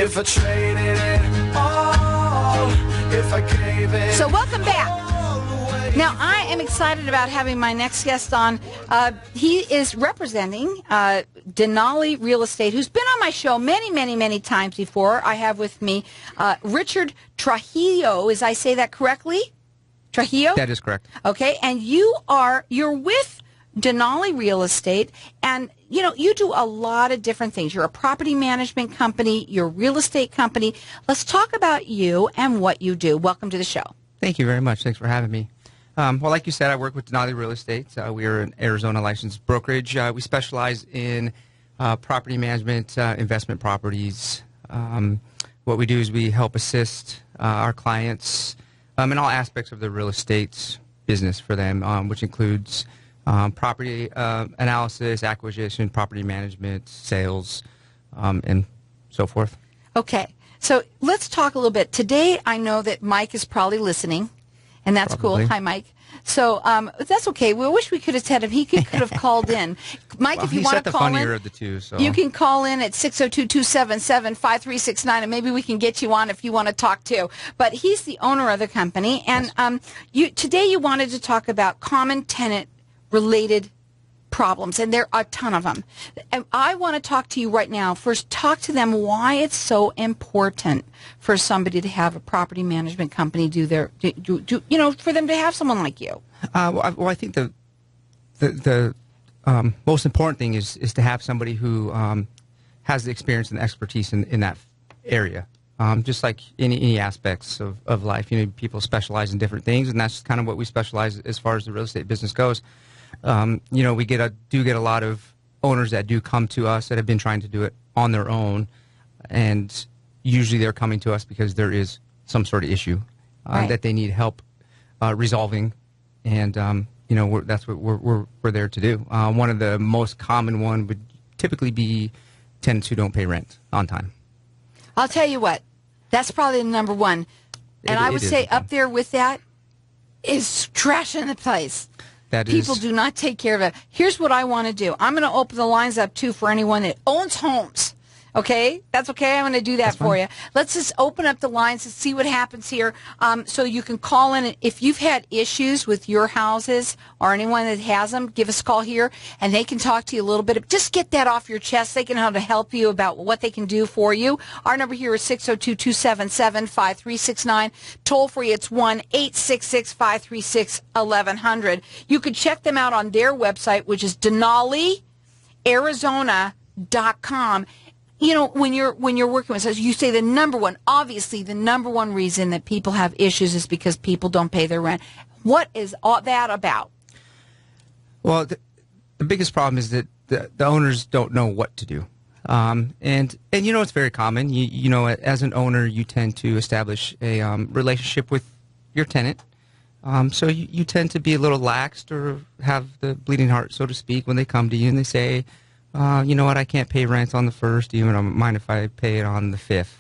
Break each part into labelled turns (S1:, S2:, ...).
S1: If I traded it all, if I gave it.
S2: So welcome back. Now, I am excited about having my next guest on. He is representing Denali Real Estate, who's been on my show many, many, many times before. I have with me Richard Trujillo. Is I say that correctly? Trujillo?
S3: That is correct.
S2: Okay, and you're with Denali Real Estate, and you do a lot of different things. You're a property management company, you're a real estate company. Let's talk about you and what you do. Welcome to the show.
S3: Thank you very much. Thanks for having me. Well, like you said, I work with Denali Real Estate. We are an Arizona licensed brokerage. We specialize in property management, investment properties. What we do is we help assist our clients in all aspects of the real estate business for them, which includes property analysis, acquisition, property management, sales, and so forth.
S2: Okay, so let's talk a little bit. Today, I know that Mike is probably listening, and that's
S3: Probably.
S2: cool. Hi, Mike. So that's okay. We wish we could have said him. He could have called in. Mike,
S3: Well,
S2: if you
S3: he's
S2: want
S3: at
S2: to
S3: the
S2: call
S3: funnier
S2: in,
S3: of the two. So
S2: you can call in at 602-277-5369, and maybe we can get you on if you want to talk too. But he's the owner of the company, and today you wanted to talk about common tenant-related problems, and there are a ton of them. And I want to talk to you right now. First, talk to them why it's so important for somebody to have a property management company for them to have someone like you.
S3: Well, I think the most important thing is to have somebody who has the experience and the expertise in that area. Just like any aspects of life, people specialize in different things, and that's kind of what we specialize as far as the real estate business goes. We do get a lot of owners that do come to us that have been trying to do it on their own, and usually they're coming to us because there is some sort of issue
S2: Right.
S3: that they need help resolving, and that's what we're there to do. One of the most common one would typically be tenants who don't pay rent on time.
S2: I'll tell you what, that's probably the number one. And I would say up there with that is trashing the place. People do not take care of it. Here's what I want to do. I'm going to open the lines up, too, for anyone that owns homes. Okay? That's okay? I'm going to do that for you. Let's just open up the lines and see what happens here. So you can call in. If you've had issues with your houses or anyone that has them, give us a call here, and they can talk to you a little bit. Just get that off your chest. They can know how to help you about what they can do for you. Our number here is 602-277-5369. Toll free, it's 1-866-536-1100. You can check them out on their website, which is DenaliArizona.com. When you're working with us, you say the number one reason that people have issues is because people don't pay their rent. What is all that about?
S3: Well, the biggest problem is that the owners don't know what to do. And it's very common. As an owner, you tend to establish a relationship with your tenant. So you tend to be a little laxed or have the bleeding heart, so to speak, when they come to you and they say, you know what, I can't pay rent on the 1st. Do you mind if I pay it on the 5th?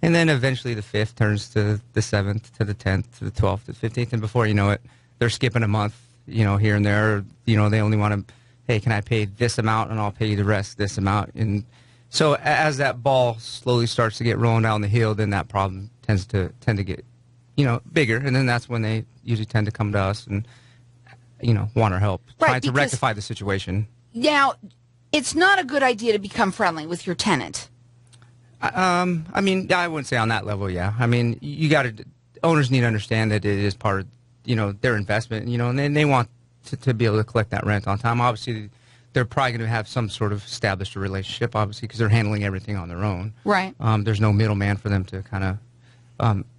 S3: And then eventually the 5th turns to the 7th, to the 10th, to the 12th, to the 15th. And before you know it, they're skipping a month, here and there. They only want to, hey, can I pay this amount and I'll pay you the rest this amount? And so as that ball slowly starts to get rolling down the hill, then that problem tends to get, bigger. And then that's when they usually tend to come to us and, want our help, trying to rectify the situation.
S2: Now, it's not a good idea to become friendly with your tenant.
S3: I wouldn't say on that level, yeah. Owners need to understand that it is part of, their investment, and they want to be able to collect that rent on time. Obviously, they're probably going to have some sort of established relationship, obviously, because they're handling everything on their own.
S2: Right.
S3: There's no middleman for them to kind of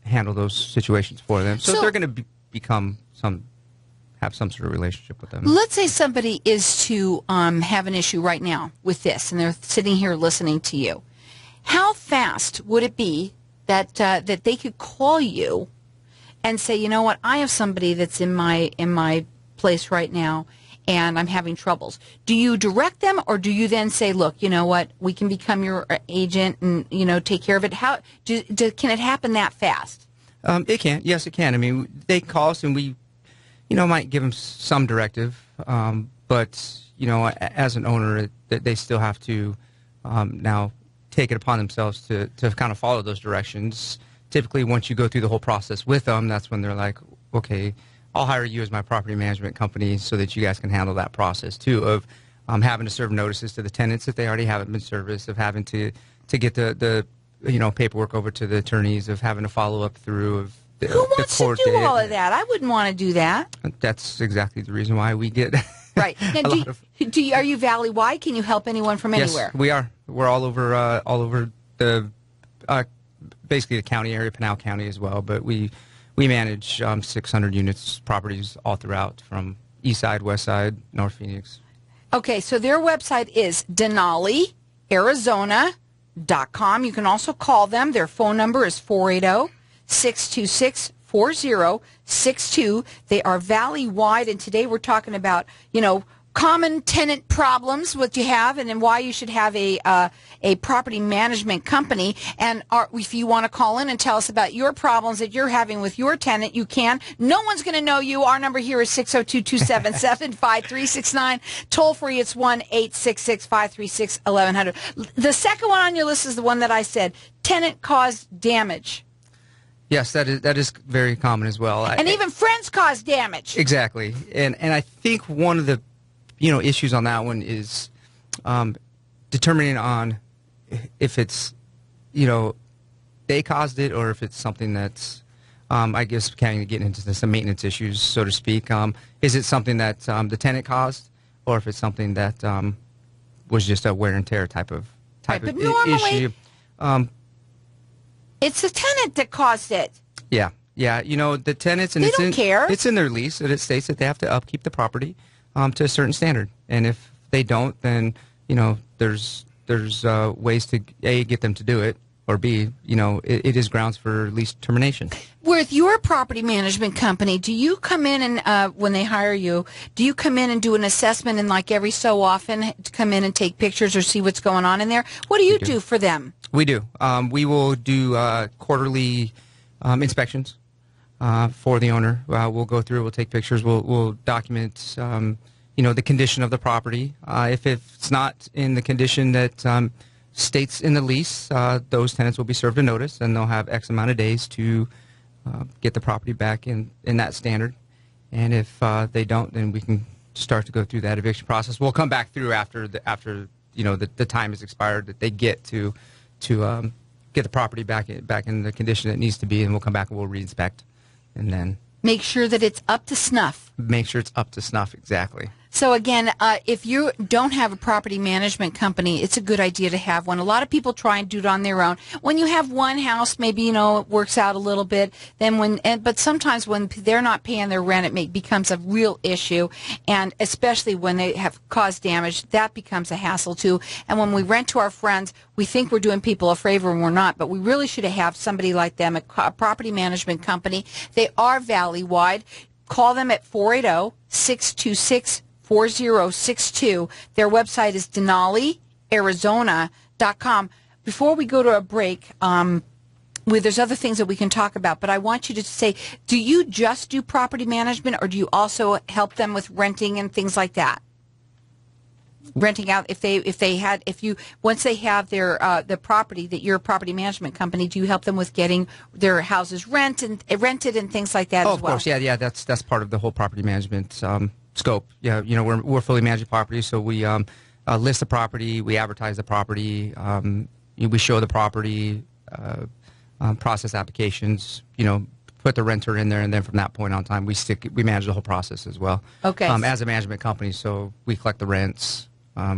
S3: handle those situations for them. So they're going to have some sort of relationship with them.
S2: Let's say somebody is to have an issue right now with this, and they're sitting here listening to you. How fast would it be that they could call you and say, you know what, I have somebody that's in my place right now, and I'm having troubles. Do you direct them, or do you then say, look, you know what, we can become your agent and take care of it? How can it happen that fast?
S3: It can. Yes, it can. They call us and we might give them some directive, but as an owner, they still have to now take it upon themselves to kind of follow those directions. Typically, once you go through the whole process with them, that's when they're like, okay, I'll hire you as my property management company so that you guys can handle that process too of having to serve notices to the tenants if they already haven't been serviced, of having to get the paperwork over to the attorneys, of having to follow up through of the,
S2: who wants
S3: the court
S2: to do
S3: date.
S2: all of that? I wouldn't want to do that.
S3: That's exactly the reason why we get
S2: right. Now, are you valley-wide? Can you help anyone from anywhere?
S3: Yes, we are. We're all over the basically the county area, Pinal County as well. But we manage 600 units, properties all throughout, from east side, west side, North Phoenix. Okay,
S2: so their website is DenaliArizona.com. You can also call them. Their phone number is 480-626-4062. They are valley-wide, and today we're talking about, common tenant problems, what you have, and then why you should have a property management company. And if you want to call in and tell us about your problems that you're having with your tenant, you can. No one's going to know you. Our number here is 602-277-5369. Toll free, it's 1-866-536-1100. The second one on your list is the one that I said, tenant-caused damage.
S3: Yes, that is very common as well.
S2: And even friends cause damage.
S3: Exactly. And I think one of the issues on that one is determining on if it's, they caused it, or if it's something that's, I guess, kind of getting into some maintenance issues, so to speak. Is it something that the tenant caused, or if it's something that was just a wear and tear type of issue?
S2: It's the tenant that caused it.
S3: Yeah. The tenants, and
S2: they don't care.
S3: It's in their lease, and it states that they have to upkeep the property to a certain standard, and if they don't, then there's ways to A, get them to do it, or B, it is grounds for lease termination.
S2: With your property management company, do you come in and when they hire you, do you come in and do an assessment, and like every so often come in and take pictures or see what's going on in there? What do you do for them?
S3: We do. We will do quarterly inspections for the owner. We'll go through. We'll take pictures. We'll document, the condition of the property. If it's not in the condition that states in the lease, those tenants will be served a notice, and they'll have X amount of days to get the property back in that standard. And if they don't, then we can start to go through that eviction process. We'll come back through after the time has expired, that they get to get the property back in the condition it needs to be, and we'll come back and we'll reinspect, and then
S2: make sure that it's up to snuff.
S3: Make sure it's up to snuff, exactly.
S2: So again, if you don't have a property management company, it's a good idea to have one. A lot of people try and do it on their own. When you have one house, maybe, it works out a little bit. Then but sometimes when they're not paying their rent, it becomes a real issue. And especially when they have caused damage, that becomes a hassle too. And when we rent to our friends, we think we're doing people a favor and we're not, but we really should have somebody like them, a property management company. They are valley-wide. Call them at 480-626-4062. Their website is DenaliArizona.com. Before we go to a break, there's other things that we can talk about, but I want you to say, do you just do property management, or do you also help them with renting and things like that? Renting out, once they have their the property that you're a property management company, do you help them with getting their houses rented and things like that as well?
S3: Of course, yeah, that's part of the whole property management scope. Yeah, we're fully managing property, so we list the property, we advertise the property, we show the property, process applications, put the renter in there, and then from that point on time, we manage the whole process as well.
S2: Okay.
S3: As a management company, so we collect the rents.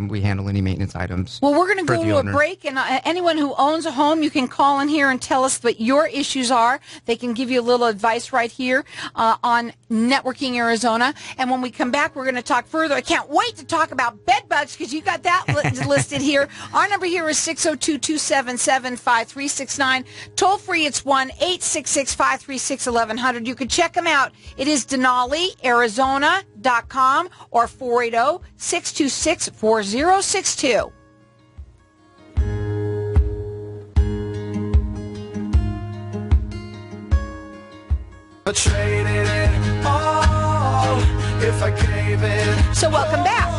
S3: We handle any maintenance items.
S2: Well, we're going to go to a break, and anyone who owns a home, you can call in here and tell us what your issues are. They can give you a little advice right here on Networking Arizona. And when we come back, we're going to talk further. I can't wait to talk about bed bugs, because you got that listed here. Our number here is 602-277-5369. Toll free, it's 1-866-536-1100. You can check them out. It is DenaliArizona.com or 480-626-4062.
S1: I traded it all if I gave it.
S2: So welcome back.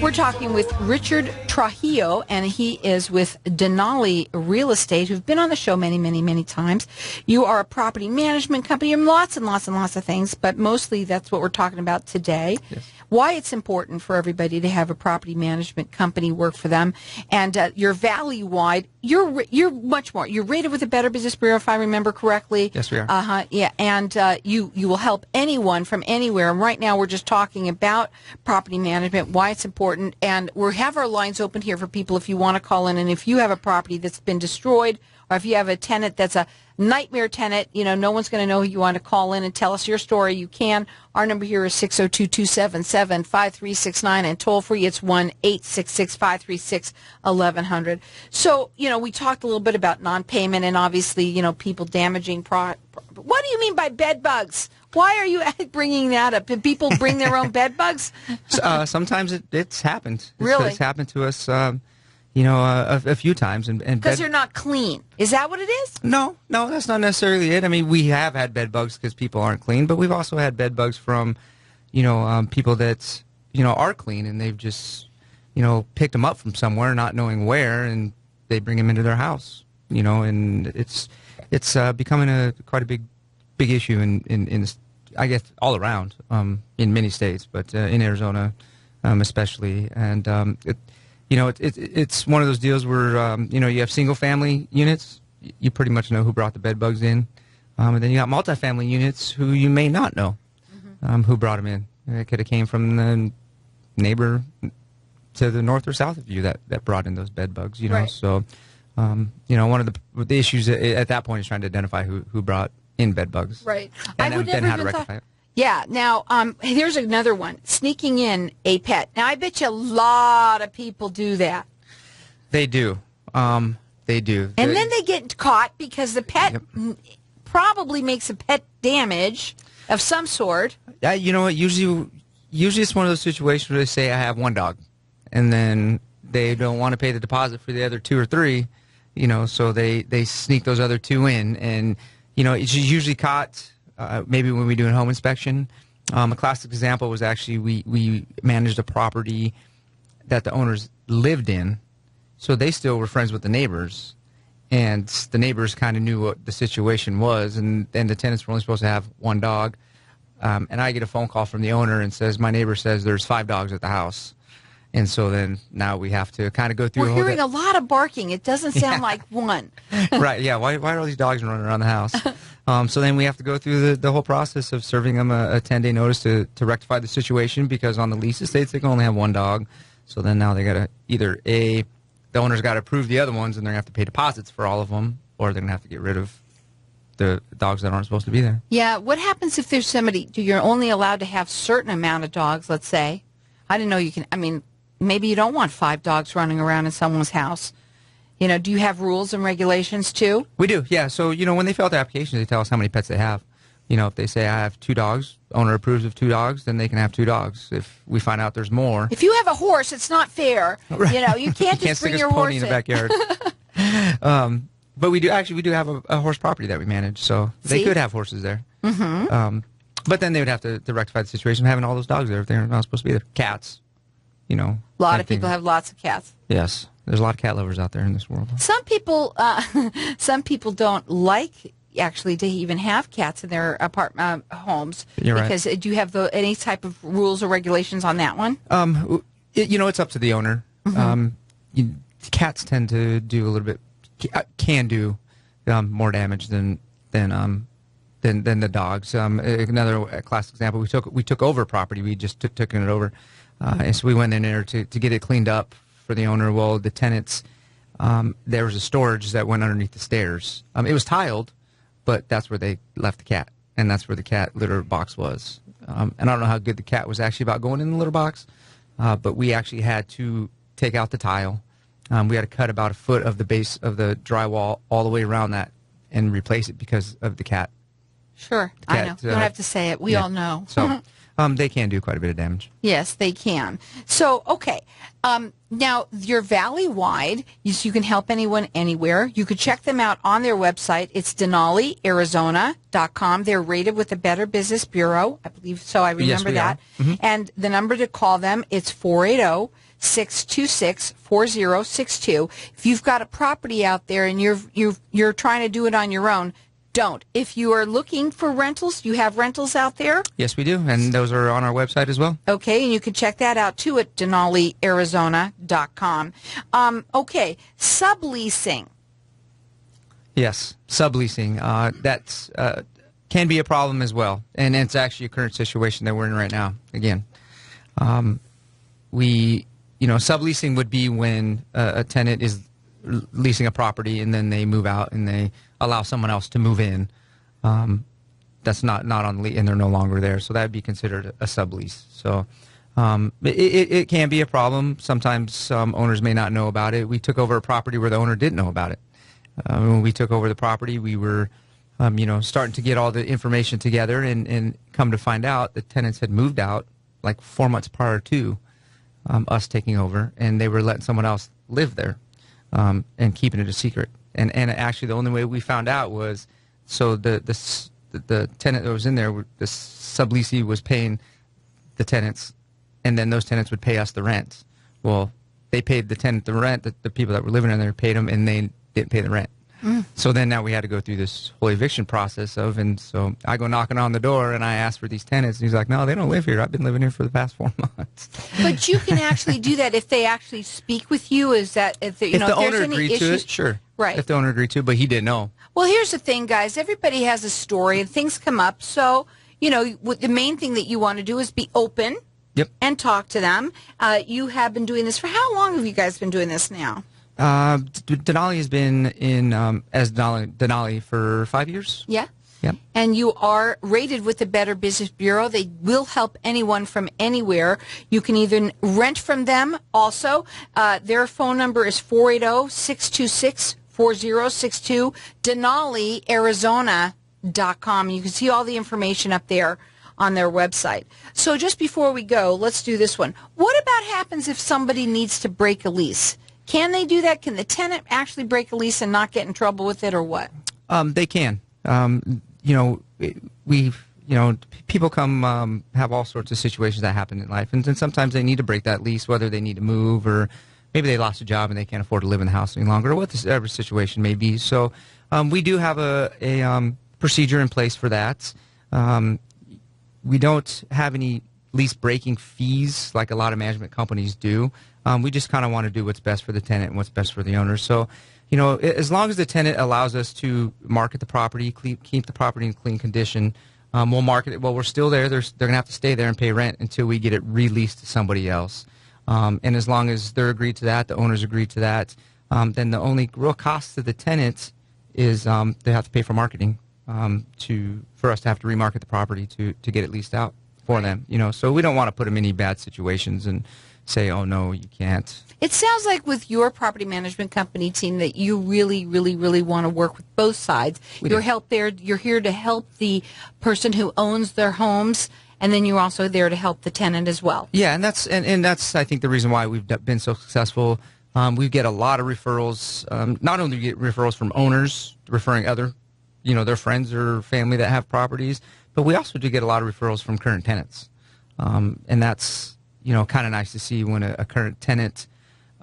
S2: We're talking with Richard Trujillo, and he is with Denali Real Estate, who've been on the show many, many, many times. You are a property management company, and lots and lots and lots of things, but mostly that's what we're talking about today.
S3: Yes.
S2: Why it's important for everybody to have a property management company work for them, and you're valley-wide. You're much more. You're rated with the Better Business Bureau, if I remember correctly.
S3: Yes, we are.
S2: Yeah, and you will help anyone from anywhere. And right now, we're just talking about property management, why it's important, and we have our lines open here for people if you want to call in, and if you have a property that's been destroyed, or if you have a tenant that's a nightmare tenant, no one's going to know who you want to call in and tell us your story. You can. Our number here is 602-277-5369, and toll free it's 1-866-536-1100. So, we talked a little bit about non-payment and obviously, people damaging what do you mean by bed bugs? Why are you bringing that up? Did people bring their own bed bugs?
S3: Sometimes it's happened.
S2: Really?
S3: It's happened to us, a few times. And
S2: because they're not clean. Is that what it is?
S3: No, that's not necessarily it. I mean, we have had bed bugs because people aren't clean, but we've also had bed bugs from, people that, are clean, and they've just, picked them up from somewhere, not knowing where, and they bring them into their house, and it's becoming quite a big issue in I guess all around in many states, but in Arizona especially, and it's one of those deals where you have single family units, you pretty much know who brought the bed bugs in, and then you got multifamily units who you may not know who brought them in. It could have came from the neighbor to the north or south of you that brought in those bed bugs.
S2: Right.
S3: So one of the issues at that point is trying to identify who brought in bed bugs.
S2: Right.
S3: And
S2: I would
S3: then
S2: never
S3: how to
S2: even
S3: rectify it.
S2: Yeah. Now, here's another one. Sneaking in a pet. Now, I bet you a lot of people do that.
S3: They do. They do.
S2: And then they get caught because the pet probably makes a pet damage of some sort.
S3: You know what? Usually it's one of those situations where they say, I have one dog. And then they don't want to pay the deposit for the other two or three, so they sneak those other two in. And, it's usually caught maybe when we do a home inspection. A classic example was actually we managed a property that the owners lived in, so they still were friends with the neighbors, and the neighbors kind of knew what the situation was, and the tenants were only supposed to have one dog. And I get a phone call from the owner and says, my neighbor says there's 5 dogs at the house. And so then now we have to kind of go through.
S2: We're hearing a lot of barking. It doesn't sound like one.
S3: Right, yeah. Why are all these dogs running around the house? So then we have to go through the whole process of serving them a 10-day notice to rectify the situation, because on the lease estates they can only have one dog. So then now they got to either the owner's got to approve the other ones, and they're going to have to pay deposits for all of them, or they're going to have to get rid of the dogs that aren't supposed to be there.
S2: Yeah. What happens if there's somebody, you're only allowed to have certain amount of dogs, let's say? I didn't know you can, maybe you don't want 5 dogs running around in someone's house. Do you have rules and regulations too?
S3: We do, yeah. So, when they fill out the application, they tell us how many pets they have. If they say I have 2 dogs, owner approves of 2 dogs, then they can have 2 dogs. If we find out there's more.
S2: If you have a horse, it's not fair.
S3: Right.
S2: You can't just bring your horse
S3: in the backyard. But we do have a horse property that we manage, so they could have horses there. Mm-hmm. But then they would have to rectify the situation of having all those dogs there if they're not supposed to be there. Cats. A
S2: lot of people have lots of cats.
S3: Yes, there's a lot of cat lovers out there in this world.
S2: Some people don't like actually to even have cats in their apartment homes.
S3: You're right.
S2: Because do you have any type of rules or regulations on that one?
S3: It's up to the owner. Mm-hmm. Cats tend to do a little bit, can do more damage than the dogs. Another classic example: we took over a property. We just took it over. And so we went in there to get it cleaned up for the owner. Well, the tenants, there was a storage that went underneath the stairs. It was tiled, but that's where they left the cat, and that's where the cat litter box was. And I don't know how good the cat was actually about going in the litter box, but we actually had to take out the tile. We had to cut about 1 foot of the base of the drywall all the way around that and replace it because of the cat.
S2: Sure, I know. You don't have to say it. We all know.
S3: So they can do quite a bit of damage.
S2: Yes, they can. So, okay. Now, you're valley-wide, so you can help anyone anywhere. You could check them out on their website. It's DenaliArizona.com. They're rated with the Better Business Bureau. I believe so. I remember that.
S3: Mm-hmm.
S2: And the number to call them, it's 480 800-626-4062. If you've got a property out there and you're trying to do it on your own, don't. If you are looking for rentals, you have rentals out there?
S3: Yes, we do, and those are on our website as well.
S2: Okay, and you can check that out, too, at DenaliArizona.com. Okay, subleasing.
S3: Yes, subleasing. That's can be a problem as well, and it's actually a current situation that we're in right now. Again, subleasing would be when a tenant is leasing a property and then they move out and they allow someone else to move in. That's not on lease, and they're no longer there, so that would be considered a sublease. So it can be a problem. Sometimes some owners may not know about it. We took over a property where the owner didn't know about it. When we took over the property, we were starting to get all the information together, and come to find out the tenants had moved out like 4 months prior to us taking over, and they were letting someone else live there and keeping it a secret. And actually, the only way we found out was so the tenant that was in there, the subleasee was paying the tenants, and then those tenants would pay us the rent. Well, they paid the tenant the rent, the people that were living in there paid them, and they didn't pay the rent. So then now we had to go through this whole eviction process and so I go knocking on the door and I ask for these tenants, and he's like, no, they don't live here. I've been living here for the past 4 months.
S2: But you can actually do that if they actually speak with you. Is that if the
S3: owner agreed to it? Sure.
S2: Right.
S3: If the owner agreed to it, but he didn't know.
S2: Well, here's the thing, guys. Everybody has a story and things come up. So, the main thing that you want to do is be open.
S3: Yep.
S2: And talk to them. You have been doing this for how long have you guys been doing this now?
S3: Denali has been in as Denali for 5 years.
S2: Yeah.
S3: Yep.
S2: And you are rated with the Better Business Bureau. They will help anyone from anywhere. You can even rent from them also. Their phone number is 480-626-4062, DenaliArizona.com. You can see all the information up there on their website. So just before we go, let's do this one. What about happens if somebody needs to break a lease? Can they do that? Can the tenant actually break a lease and not get in trouble with it, or what?
S3: They can. People come have all sorts of situations that happen in life, and sometimes they need to break that lease, whether they need to move or maybe they lost a job and they can't afford to live in the house any longer, or whatever situation may be. So we do have a procedure in place for that. We don't have any lease breaking fees like a lot of management companies do. We just kind of want to do what's best for the tenant and what's best for the owner. So, as long as the tenant allows us to market the property, keep the property in clean condition, we'll market it. Well, we're still there. They're going to have to stay there and pay rent until we get it released to somebody else. And as long as they're agreed to that, the owners agreed to that, then the only real cost to the tenant is they have to pay for marketing for us to have to remarket the property to get it leased out for them. So we don't want to put them in any bad situations and say, oh, no, you can't.
S2: It sounds like with your property management company team that you really, really, really want to work with both sides. You're here to help the person who owns their homes, and then you're also there to help the tenant as well.
S3: Yeah, and that's I think the reason why we've been so successful. We get a lot of referrals. Not only do we get referrals from owners referring other, their friends or family that have properties, but we also do get a lot of referrals from current tenants, and that's kind of nice to see when a current tenant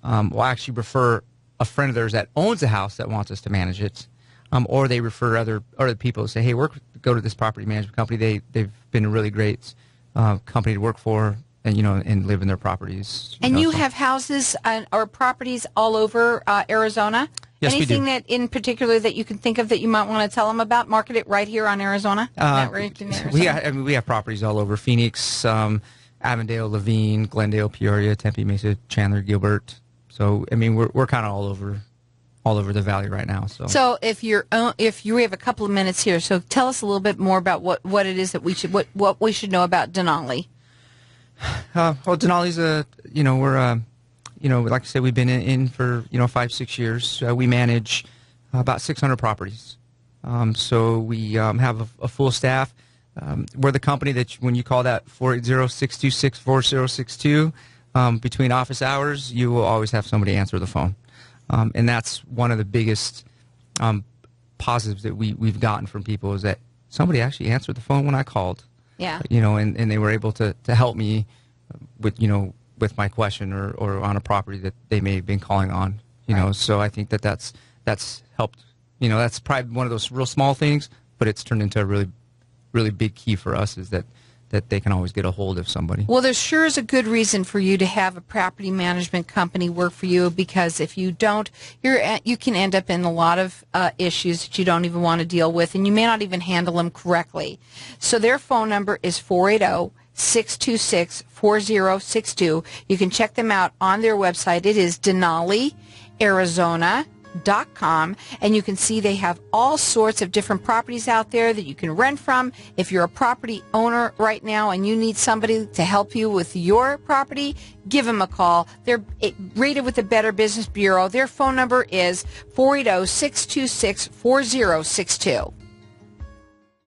S3: will actually refer a friend of theirs that owns a house that wants us to manage it, or they refer other people who say, hey, go to this property management company. They've been a really great company to work for, and and live in their properties.
S2: And you have houses or properties all over Arizona?
S3: Yes,
S2: Anything
S3: we do.
S2: that in particular that you can think of that you might want to tell them about? Market it right here on Arizona?
S3: We have properties all over Phoenix, Avondale, Laveen, Glendale, Peoria, Tempe, Mesa, Chandler, Gilbert. So we're kind of all over the valley right now.
S2: So if you have a couple of minutes here, so tell us a little bit more about what it is that we should know about Denali.
S3: Well, Denali's like I said, we've been in for 5-6 years. We manage about 600 properties. So we have a full staff. We're the company that when you call that 480-626-4062 between office hours, you will always have somebody answer the phone. And that's one of the biggest positives that we've gotten from people is that somebody actually answered the phone when I called.
S2: Yeah.
S3: And they were able to help me with with my question or on a property that they may have been calling on. You know, so I think that's helped. You know, that's probably one of those real small things, but it's turned into a really, really big key for us is that they can always get a hold of somebody.
S2: Well, there sure is a good reason for you to have a property management company work for you, because if you don't, you can end up in a lot of issues that you don't even want to deal with, and you may not even handle them correctly. So their phone number is 480-626-4062. You can check them out on their website. It is DenaliArizona.com, and you can see they have all sorts of different properties out there that you can rent from. If you're a property owner right now and you need somebody to help you with your property, give them a call. They're rated with the Better Business Bureau. Their phone number is 480-626-4062.